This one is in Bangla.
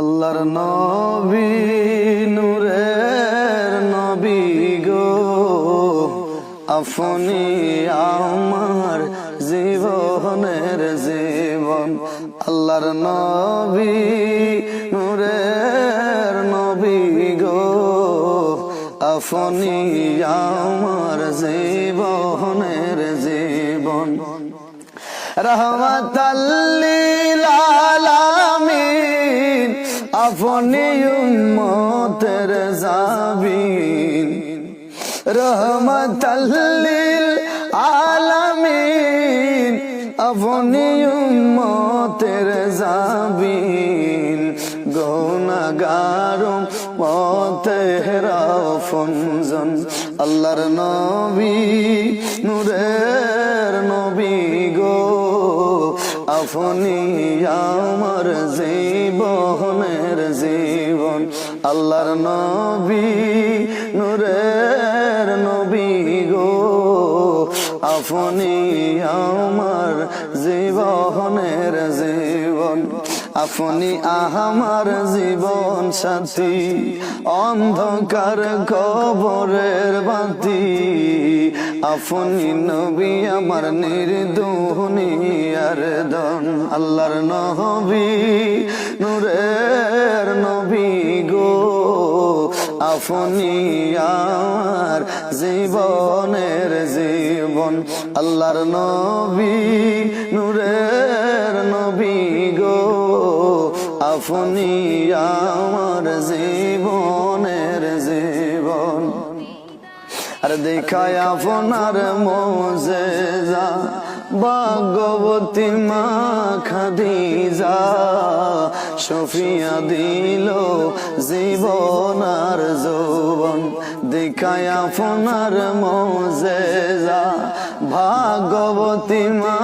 আল্লাহর নবী নূরের নবী গো, আপনি আমার জীবনের জীবন। আল্লাহর নবী নূরের নবী গো, আপনি আমার জীবনের জীবন। রহমাতাল লিল আলামিন, আপনি উম্মতের জাবিন। রহমাতাল লিল আলামিন, আপনি উম্মতের জাবিন। গুনাহগার উম্মতের আপনজন। আল্লাহর নবী নূরের নবী গো, আপনি আমার জীবনের জীবন। আল্লাহর নবী নূরের নবী গো, আপনি আমার জীবনের জীবন। আপনি আমার জীবন সাথী, অন্ধকার কবরের বাতি। আপনি নবী আমার নির্দুনিয়ার দন। আল্লাহর নবী নূরের নবী গো, আপনি আমার জীবনের জীবন। আল্লাহর নবী নূরের নবী গো, আপনি আমার জীবনের জীবন। আর দেখায় আপনার মোজেজা, ভাগ্যবতী মা খাদিজা, সফিয়া দিল জীবন আর যৌবন। দেখায় আপনার মোজেজা, ভাগ্যবতী মা